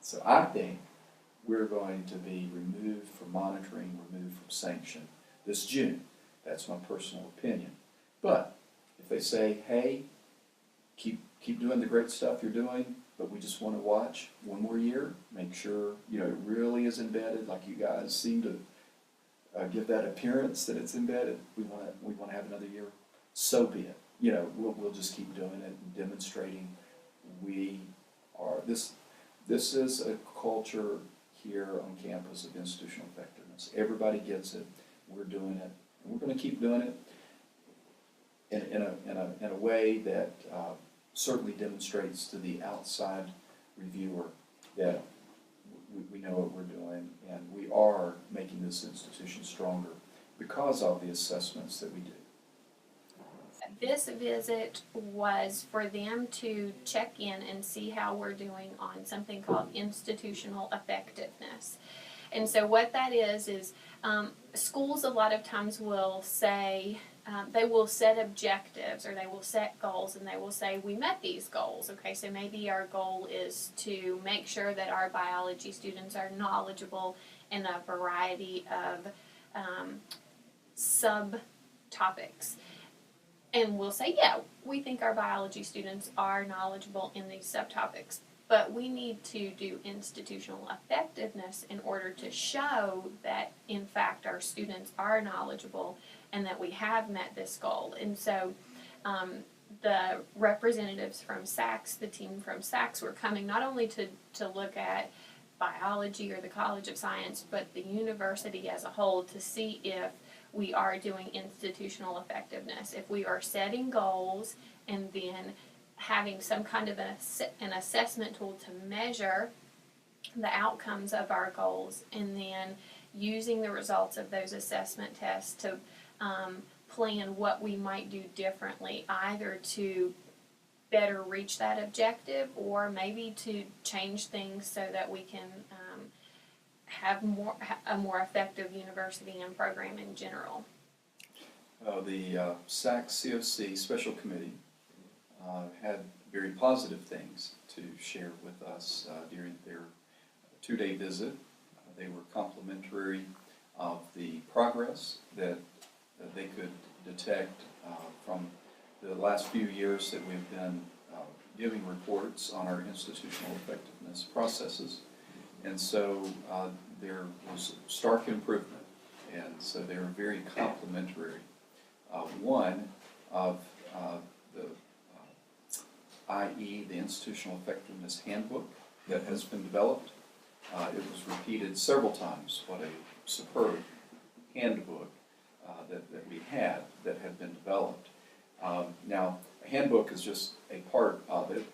So I think we're going to be removed from monitoring, removed from sanction this June. That's my personal opinion. But if they say, hey, keep doing the great stuff you're doing, but we just want to watch one more year, make sure it really is embedded, like you guys seem to give that appearance that it's embedded. We want to have another year. So be it. We'll just keep doing it and demonstrating we are this. This is a culture here on campus of institutional effectiveness. Everybody gets it. We're doing it, and we're going to keep doing it in a way that certainly demonstrates to the outside reviewer that we know what we're doing, and we are making this institution stronger because of the assessments that we do. This visit was for them to check in and see how we're doing on something called institutional effectiveness. And so what that is schools a lot of times will say, they will set objectives or they will set goals and they will say, we met these goals. Okay, so maybe our goal is to make sure that our biology students are knowledgeable in a variety of subtopics. And we'll say, yeah, we think our biology students are knowledgeable in these subtopics. But we need to do institutional effectiveness in order to show that, in fact, our students are knowledgeable and that we have met this goal. And so the representatives from SACS, the team from SACS, were coming not only to look at biology or the College of Science, but the university as a whole to see if we are doing institutional effectiveness, if we are setting goals and then having some kind of an assessment tool to measure the outcomes of our goals, and then using the results of those assessment tests to plan what we might do differently, either to better reach that objective or maybe to change things so that we can have a more effective university and program in general. The SACSCOC Special Committee had very positive things to share with us during their two-day visit. They were complimentary of the progress that they could detect from the last few years that we've been giving reports on our institutional effectiveness processes. And so there was stark improvement, and so they were very complimentary. One of the i.e. the Institutional Effectiveness Handbook that has been developed. It was repeated several times what a superb handbook that we had that had been developed. Now, a handbook is just a part of it.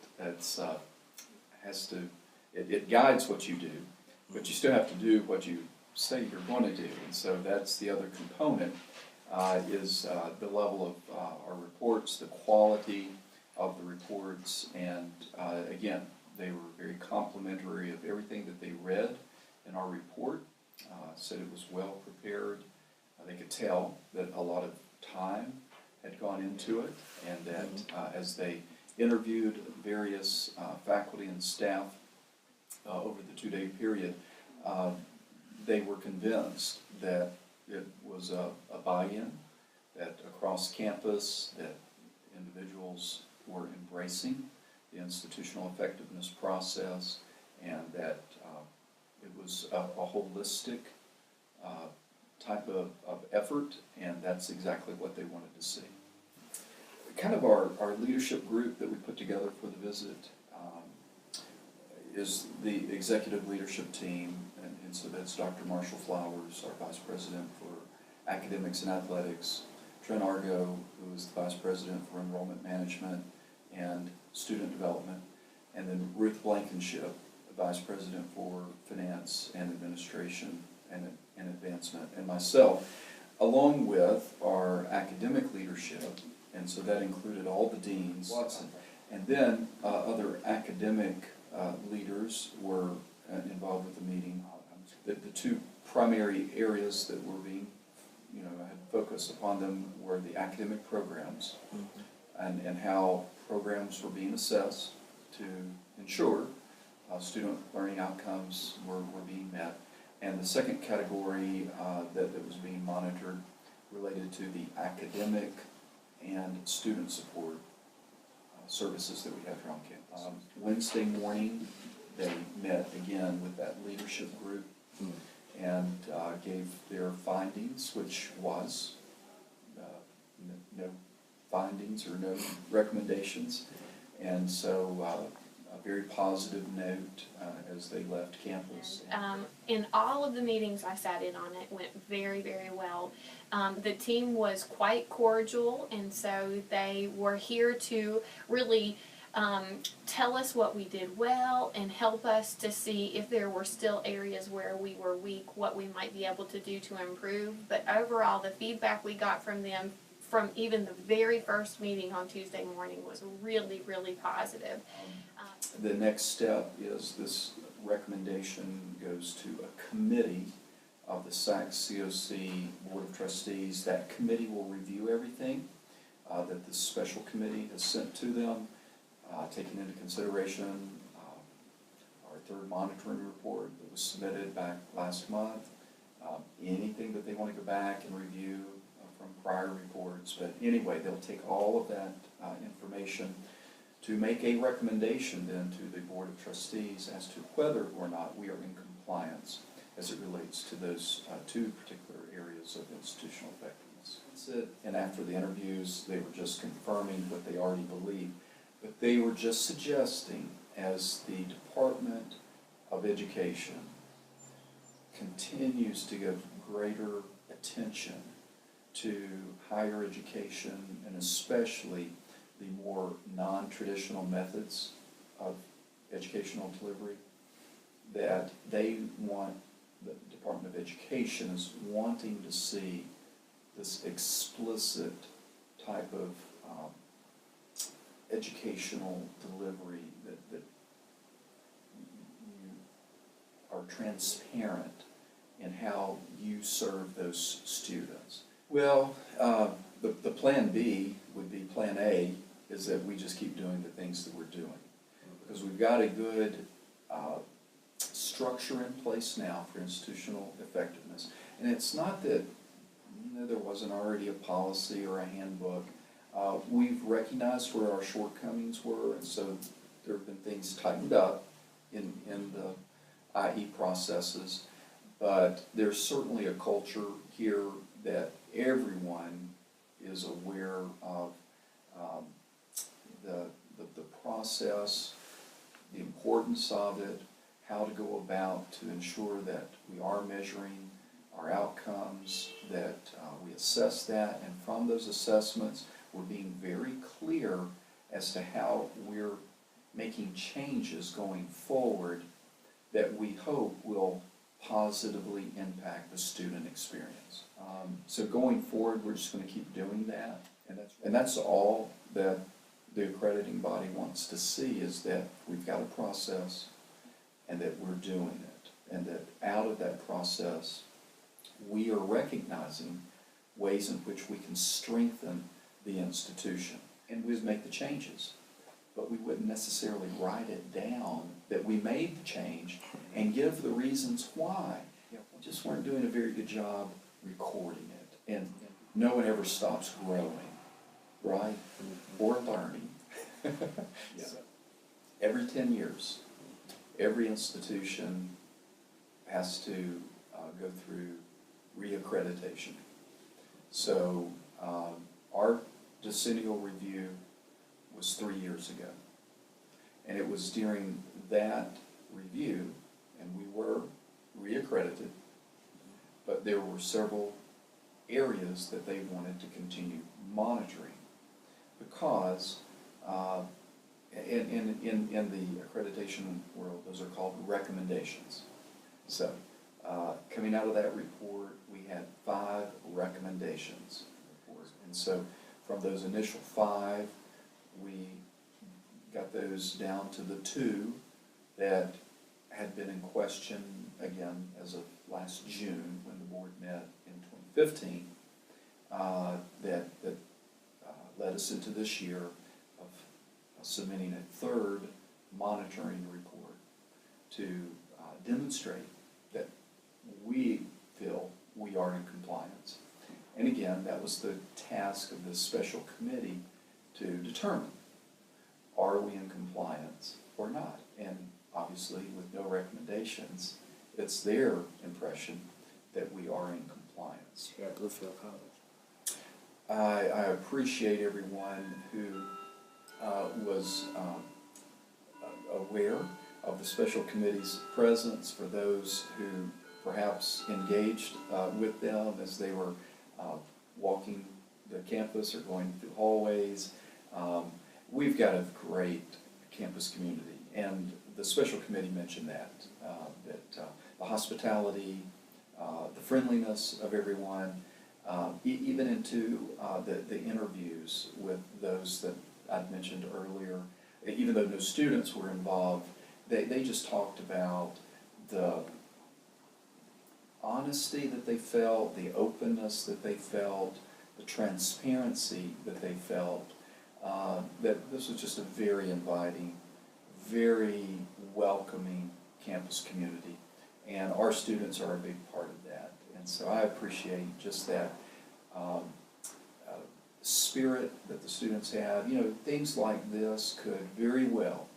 It guides what you do, but you still have to do what you say you're going to do. And so that's the other component, is the level of our reports, the quality of the reports, and again, they were very complimentary of everything that they read in our report, said it was well prepared. They could tell that a lot of time had gone into it, and that as they interviewed various faculty and staff over the two-day period, they were convinced that it was a buy-in, that across campus, that individuals were embracing the institutional effectiveness process, and that it was a holistic type of effort, and that's exactly what they wanted to see. Kind of our leadership group that we put together for the visit is the executive leadership team, and so that's Dr. Marshall Flowers, our Vice President for Academics and Athletics, Trent Argo, who is the Vice President for Enrollment Management and Student Development, and then Ruth Blankenship, the Vice President for Finance and Administration and Advancement, and myself, along with our academic leadership, and so that included all the deans, and then other academic leaders were involved with the meeting. The two primary areas that were being, had focused upon them were the academic programs, and how programs were being assessed to ensure student learning outcomes were being met. And the second category that was being monitored related to the academic and student support services that we have here on campus. Wednesday morning, they met again with that leadership group and gave their findings, which was no findings or no recommendations. And so a very positive note as they left campus. In all of the meetings I sat in on, it went very, very well. The team was quite cordial, and so they were here to really tell us what we did well and help us to see if there were still areas where we were weak, what we might be able to do to improve. But overall, the feedback we got from them from even the very first meeting on Tuesday morning was really, really positive. The next step is this recommendation goes to a committee of the SACSCOC Board of Trustees. That committee will review everything that the special committee has sent to them, taking into consideration our third monitoring report that was submitted back last month, anything that they want to go back and review from prior reports. But anyway, they'll take all of that information to make a recommendation then to the Board of Trustees as to whether or not we are in compliance as it relates to those two particular areas of institutional effectiveness. And after the interviews, they were just confirming what they already believed, but they were just suggesting, as the Department of Education continues to give greater attention to higher education, and especially the more non-traditional methods of educational delivery, that they want, the Department of Education is wanting to see this explicit type of educational delivery that you are transparent in how you serve those students. Well, the plan B would be plan A, is that we just keep doing the things that we're doing. Because we've got a good structure in place now for institutional effectiveness. And it's not that there wasn't already a policy or a handbook. We've recognized where our shortcomings were, and so there have been things tightened up in the IE processes. But there's certainly a culture here that everyone is aware of the process, the importance of it, how to go about to ensure that we are measuring our outcomes, that we assess that, and from those assessments, we're being very clear as to how we're making changes going forward that we hope will positively impact the student experience. So going forward, we're just going to keep doing that, and that's all that the accrediting body wants to see, is that we've got a process and that we're doing it, and that out of that process we are recognizing ways in which we can strengthen the institution, and we'd make the changes, but we wouldn't necessarily write it down that we made the change and give the reasons why. We just weren't doing a very good job recording it, and no one ever stops growing, right? Or learning. So, every 10 years, every institution has to go through reaccreditation. So our decennial review was 3 years ago, and it was during that review, and we were reaccredited, but there were several areas that they wanted to continue monitoring, because in the accreditation world, those are called recommendations. So coming out of that report, we had 5 recommendations. And so from those initial 5, we got those down to the 2 that had been in question again as of last June when the board met in 2015, that led us into this year of submitting a 3rd monitoring report. to demonstrate that we feel we are in compliance. And again, that was the task of this special committee to determine, are we in compliance or not? And obviously, with no recommendations, it's their impression that we are in compliance. Here at Bluefield College. I appreciate everyone who was aware of the special committee's presence, for those who perhaps engaged with them as they were walking the campus or going through hallways. We've got a great campus community, and the special committee mentioned that the hospitality, the friendliness of everyone, even into the interviews with those that I'd mentioned earlier, even though no students were involved, they just talked about the honesty that they felt, the openness that they felt, the transparency that they felt, that this was just a very inviting, very welcoming campus community. And our students are a big part of that. And so I appreciate just that spirit that the students have. You know, things like this could very well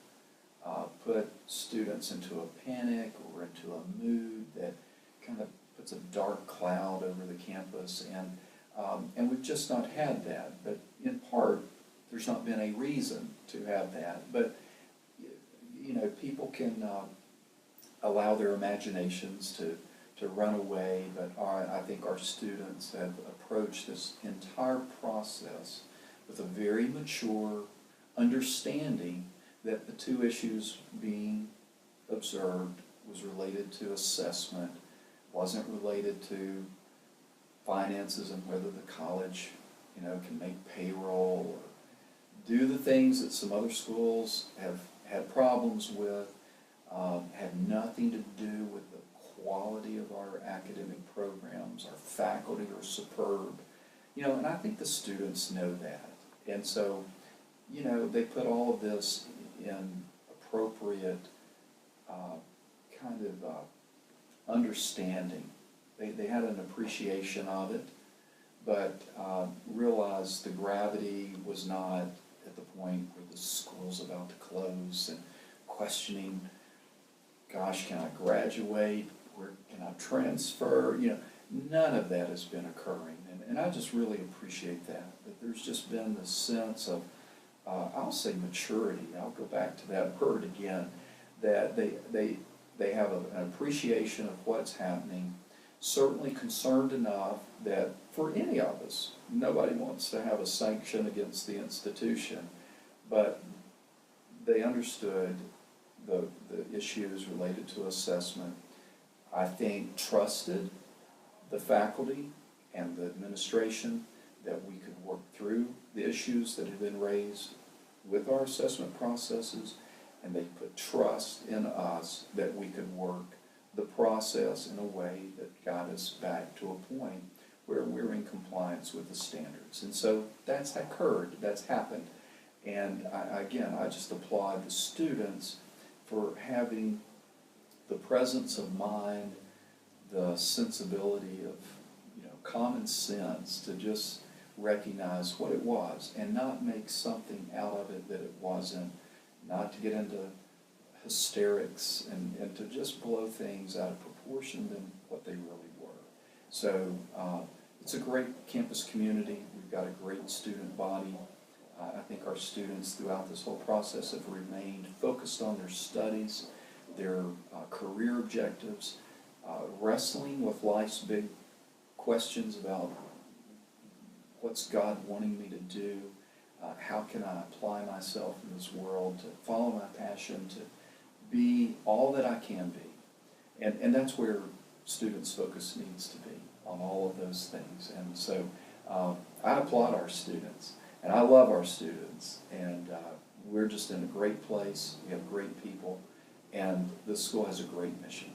put students into a panic or into a mood that kind of puts a dark cloud over the campus. And we've just not had that. But in part, there's not been a reason to have that. But, you know, people can allow their imaginations to run away, but I think our students have approached this entire process with a very mature understanding that the two issues being observed was related to assessment, wasn't related to finances and whether the college, you know, can make payroll or do the things that some other schools have had problems with. Had nothing to do with the quality of our academic programs. Our faculty are superb, you know, and I think the students know that. And so, you know, they put all of this in appropriate kind of understanding. They had an appreciation of it, but realized the gravity was not at the point where the school's about to close and questioning, gosh, can I graduate? Where can I transfer? You know, none of that has been occurring. And I just really appreciate that there's just been this sense of, I'll say maturity. I'll go back to that word again, that they have an appreciation of what's happening, certainly concerned enough that for any of us, nobody wants to have a sanction against the institution, but they understood the issues related to assessment. I think trusted the faculty and the administration that we could work through the issues that had been raised with our assessment processes, and they put trust in us that we could work the process in a way that got us back to a point where we're in compliance with the standards. And so that's occurred, that's happened. And I just applaud the students for having the presence of mind, the sensibility of, you know, common sense to just recognize what it was and not make something out of it that it wasn't, not to get into hysterics and to just blow things out of proportion than what they really were. So it's a great campus community. We've got a great student body. I think our students throughout this whole process have remained focused on their studies, their career objectives, wrestling with life's big questions about what's God wanting me to do, how can I apply myself in this world to follow my passion, to be all that I can be. And that's where students' focus needs to be, on all of those things. And so I applaud our students. And I love our students, and we're just in a great place. We have great people, and this school has a great mission.